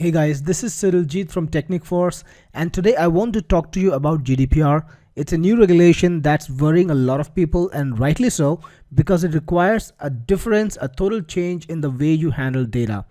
Hey guys, this is Cyriljeet from Technic Force, and today I want to talk to you about GDPR. It's a new regulation that's worrying a lot of people, and rightly so, because it requires a difference, a total change in the way you handle data.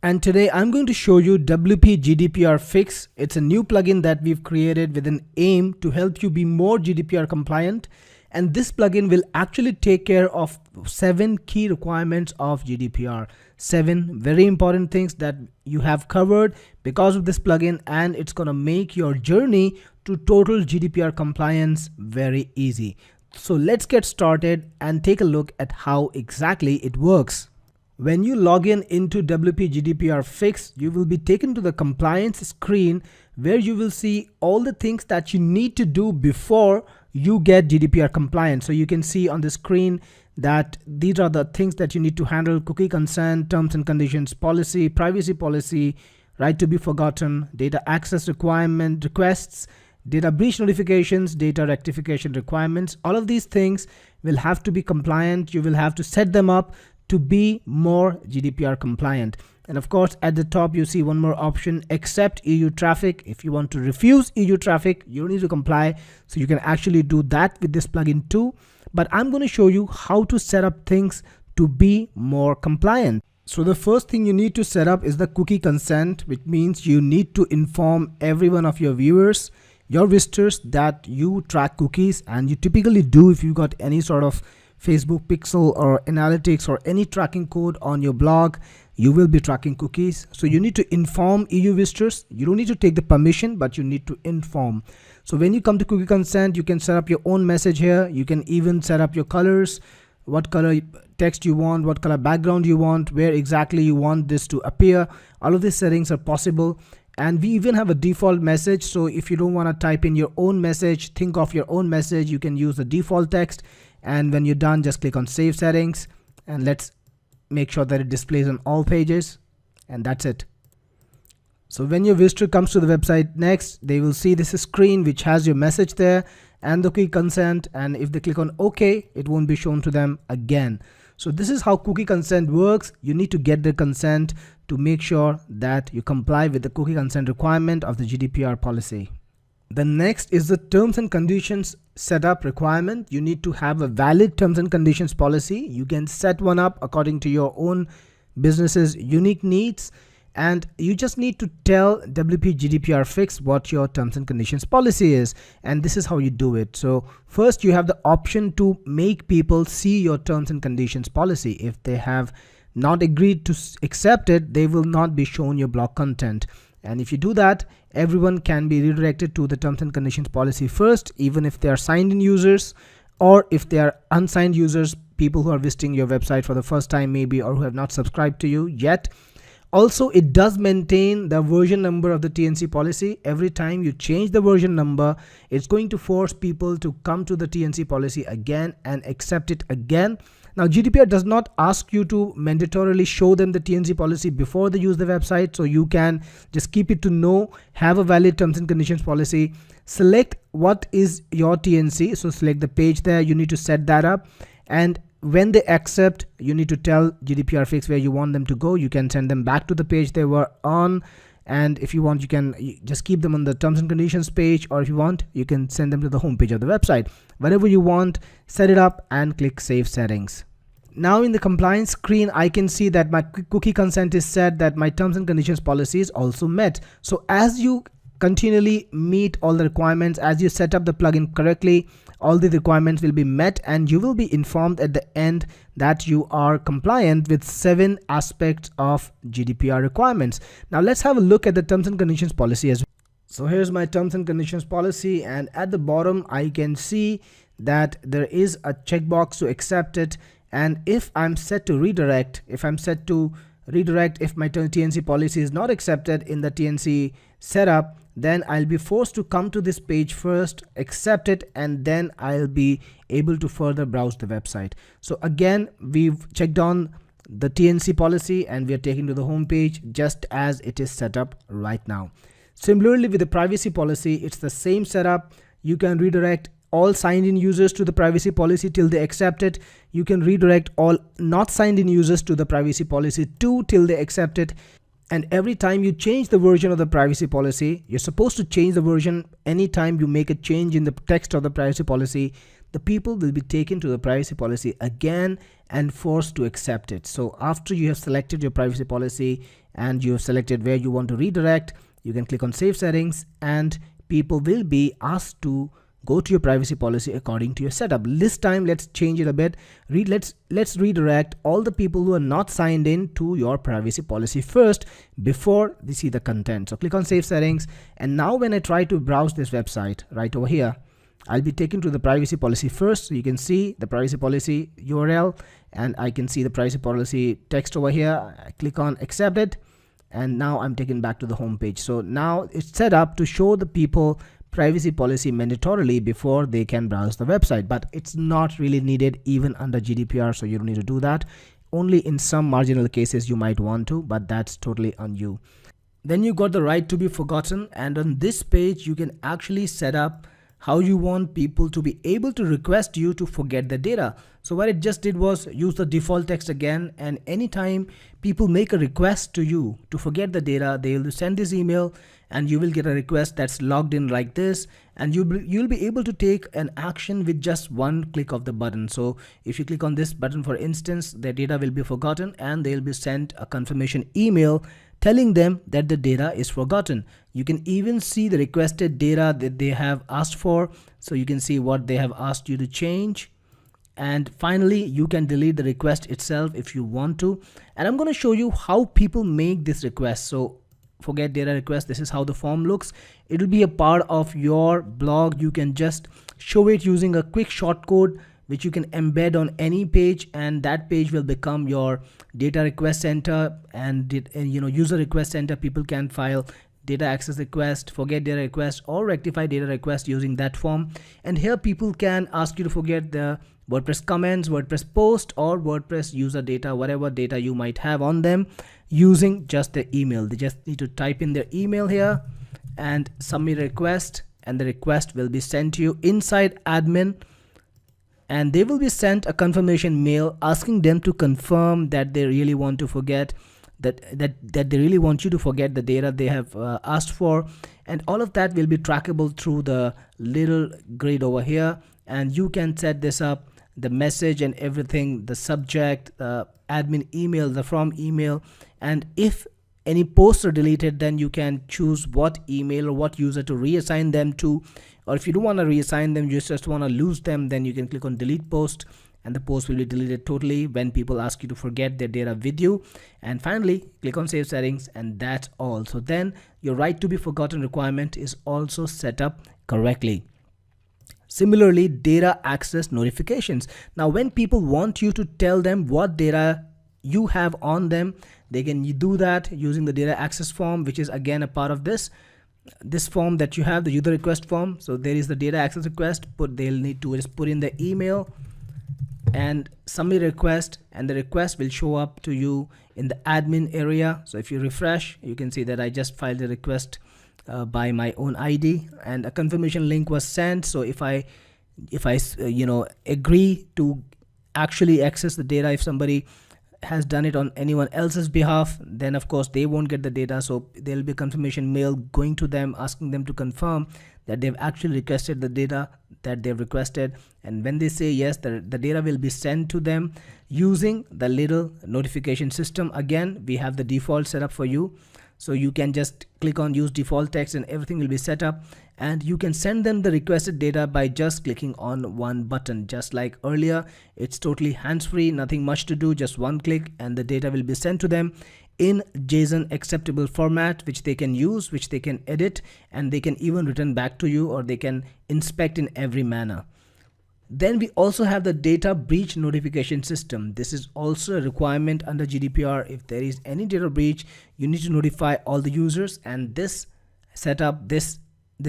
And today I'm going to show you WP GDPR Fix. It's a new plugin that we've created with an aim to help you be more GDPR compliant. And this plugin will actually take care of 7 key requirements of GDPR. 7 very important things that you have covered because of this plugin, and it's gonna make your journey to total GDPR compliance very easy. So let's get started and take a look at how exactly it works. When you log in into WP GDPR Fix, you will be taken to the compliance screen where you will see all the things that you need to do before you get GDPR compliant. So you can see on the screen that these are the things that you need to handle: cookie consent, terms and conditions policy, privacy policy, right to be forgotten, data access requirement requests, data breach notifications, data rectification requirements. All of these things will have to be compliant. You will have to set them up to be more GDPR compliant. And of course, at the top, you see one more option: accept EU traffic. If you want to refuse EU traffic, you don't need to comply. So you can actually do that with this plugin too. But I'm going to show you how to set up things to be more compliant. So the first thing you need to set up is the cookie consent, which means you need to inform every one of your viewers, your visitors, that you track cookies. And you typically do if you got any sort of Facebook pixel or analytics or any tracking code on your blog. You will be tracking cookies. So you need to inform EU visitors. You don't need to take the permission, but you need to inform. So when you come to cookie consent, you can set up your own message here. You can even set up your colors, what color text you want, what color background you want, where exactly you want this to appear. All of these settings are possible. And we even have a default message. So if you don't want to type in your own message, think of your own message, you can use the default text. And when you're done, just click on save settings, and let's make sure that it displays on all pages, and that's it. So when your visitor comes to the website next, they will see this screen which has your message there and the cookie consent, and if they click on OK, it won't be shown to them again. So this is how cookie consent works. You need to get the consent to make sure that you comply with the cookie consent requirement of the GDPR policy. The next is the terms and conditions setup requirement. You need to have a valid terms and conditions policy. You can set one up according to your own business's unique needs, and you just need to tell WP GDPR Fix what your terms and conditions policy is, and this is how you do it. So first, you have the option to make people see your terms and conditions policy. If they have not agreed to accept it, they will not be shown your blog content. And if you do that, everyone can be redirected to the terms and conditions policy first, even if they are signed in users, or if they are unsigned users, people who are visiting your website for the first time maybe, or who have not subscribed to you yet. Also, it does maintain the version number of the TNC policy. Every time you change the version number, it's going to force people to come to the TNC policy again and accept it again. Now, GDPR does not ask you to mandatorily show them the TNC policy before they use the website. So you can just keep it to know, have a valid terms and conditions policy, select what is your TNC. So select the page there, you need to set that up. And when they accept, you need to tell GDPR Fix where you want them to go. You can send them back to the page they were on. And if you want, you can just keep them on the terms and conditions page, or if you want, you can send them to the home page of the website. Whatever you want, set it up and click save settings. Now in the compliance screen, I can see that my cookie consent is set, that my terms and conditions policy is also met. So as you continually meet all the requirements, as you set up the plugin correctly, all the requirements will be met, and you will be informed at the end that you are compliant with 7 aspects of GDPR requirements. Now let's have a look at the terms and conditions policy as well. So here's my terms and conditions policy, and at the bottom I can see that there is a checkbox to accept it. And if I'm set to redirect, if my TNC policy is not accepted in the TNC setup, then I'll be forced to come to this page first, accept it, and then I'll be able to further browse the website. So again, we've checked on the TNC policy and we are taken to the home page just as it is set up right now. Similarly, with the privacy policy, it's the same setup. You can redirect all signed in users to the privacy policy till they accept it. You can redirect all not signed in users to the privacy policy too till they accept it. And every time you change the version of the privacy policy, you're supposed to change the version anytime you make a change in the text of the privacy policy. The people will be taken to the privacy policy again and forced to accept it. So after you have selected your privacy policy and you have selected where you want to redirect, you can click on save settings and people will be asked to go to your privacy policy according to your setup. This time let's change it a bit. Let's redirect all the people who are not signed in to your privacy policy first before they see the content. So click on save settings, and now when I try to browse this website right over here, I'll be taken to the privacy policy first. So you can see the privacy policy URL and I can see the privacy policy text over here. I click on accept it and now I'm taken back to the home page. So now it's set up to show the people privacy policy mandatorily before they can browse the website, but it's not really needed even under GDPR, so you don't need to do that. Only in some marginal cases you might want to, but that's totally on you. Then you got the right to be forgotten, and on this page you can actually set up how you want people to be able to request you to forget the data. So what it just did was use the default text again, and anytime people make a request to you to forget the data, they will send this email and you will get a request that's logged in like this, and you'll be able to take an action with just one click of the button. So if you click on this button, for instance, the data will be forgotten and they'll be sent a confirmation email telling them that the data is forgotten. You can even see the requested data that they have asked for, so you can see what they have asked you to change. And finally, you can delete the request itself if you want to. And I'm going to show you how people make this request. So forget data request, this is how the form looks. It will be a part of your blog. You can just show it using a quick shortcode which you can embed on any page, and that page will become your data request center and user request center. People can file data access request, forget data request, or rectify data request using that form. And here people can ask you to forget the WordPress comments, WordPress post, or WordPress user data, whatever data you might have on them, using just the email. They just need to type in their email here and submit a request, and the request will be sent to you inside admin, and they will be sent a confirmation mail asking them to confirm that they really want to forget that they really want you to forget the data they have asked for. And all of that will be trackable through the little grid over here, and you can set this up, the message and everything, the subject, the admin email, the from email, and if any posts are deleted, then you can choose what email or what user to reassign them to. Or if you don't want to reassign them, you just want to lose them, then you can click on delete post, and the post will be deleted totally when people ask you to forget their data with you. And finally, click on save settings, and that's all. So then your right to be forgotten requirement is also set up correctly. Similarly, data access notifications. Now when people want you to tell them what data you have on them, they can do that using the data access form, which is again a part of this form that you have, the user request form. So there is the data access request, but they'll need to just put in the email and submit a request, and the request will show up to you in the admin area. So if you refresh, you can see that I just filed a request by my own ID, and a confirmation link was sent. So if I agree to actually access the data, if somebody has done it on anyone else's behalf, then of course they won't get the data. So there'll be a confirmation mail going to them asking them to confirm that they've actually requested the data that they've requested. And when they say yes, the data will be sent to them using the little notification system. Again, we have the default setup for you, so you can just click on use default text and everything will be set up, and you can send them the requested data by just clicking on one button. Just like earlier, it's totally hands-free, nothing much to do, just one click, and the data will be sent to them in JSON acceptable format, which they can use, which they can edit, and they can even return back to you, or they can inspect in every manner. Then we also have the data breach notification system. This is also a requirement under GDPR. If there is any data breach, you need to notify all the users, and this setup, this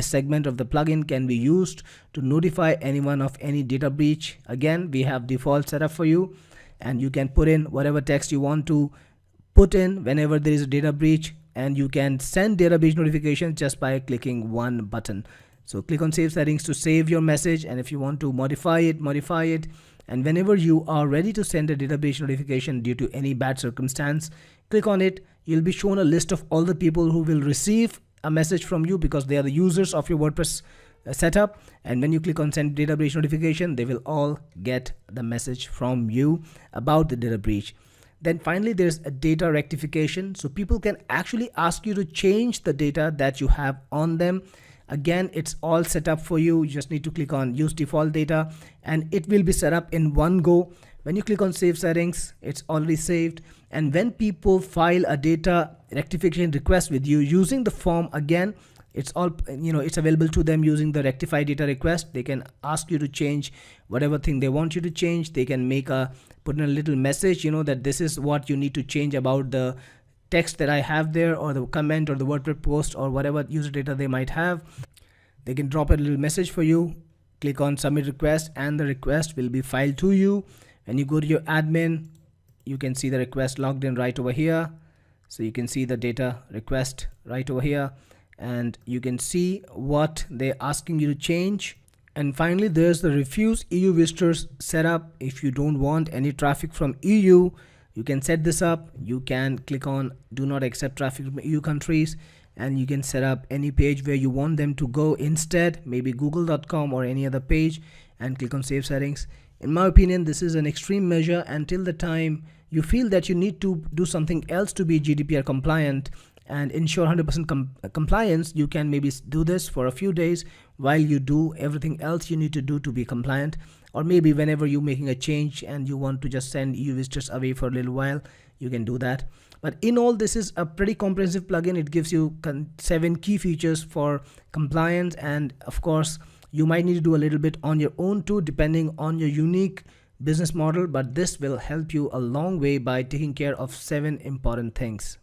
segment of the plugin can be used to notify anyone of any data breach. Again, we have default setup for you, and you can put in whatever text you want to put in whenever there is a data breach, and you can send data breach notifications just by clicking one button. So click on save settings to save your message, and if you want to modify it, and whenever you are ready to send a data breach notification due to any bad circumstance, click on it, you'll be shown a list of all the people who will receive a message from you because they are the users of your WordPress setup. And when you click on send data breach notification, they will all get the message from you about the data breach. Then finally, there's a data rectification. So people can actually ask you to change the data that you have on them. Again, it's all set up for you. You just need to click on use default data and it will be set up in one go. When you click on save settings, it's already saved. And when people file a data rectification request with you using the form, again, it's all, it's available to them using the rectify data request. They can ask you to change whatever thing they want you to change. They can put in a little message, that this is what you need to change about the text that I have there, or the comment or the WordPress post or whatever user data they might have. They can drop a little message for you. Click on submit request and the request will be filed to you. When you go to your admin, you can see the request logged in right over here. So you can see the data request right over here and you can see what they're asking you to change. And finally, there's the refuse EU visitors setup. If you don't want any traffic from EU, you can set this up. You can click on do not accept traffic from EU countries and you can set up any page where you want them to go instead, maybe google.com or any other page, and click on save settings. In my opinion, this is an extreme measure. Until the time you feel that you need to do something else to be GDPR compliant and ensure 100% compliance, you can maybe do this for a few days while you do everything else you need to do to be compliant. Or maybe whenever you're making a change and you want to just send EU visitors away for a little while, you can do that. But in all, this is a pretty comprehensive plugin. It gives you 7 key features for compliance, and of course you might need to do a little bit on your own too, depending on your unique business model, but this will help you a long way by taking care of 7 important things.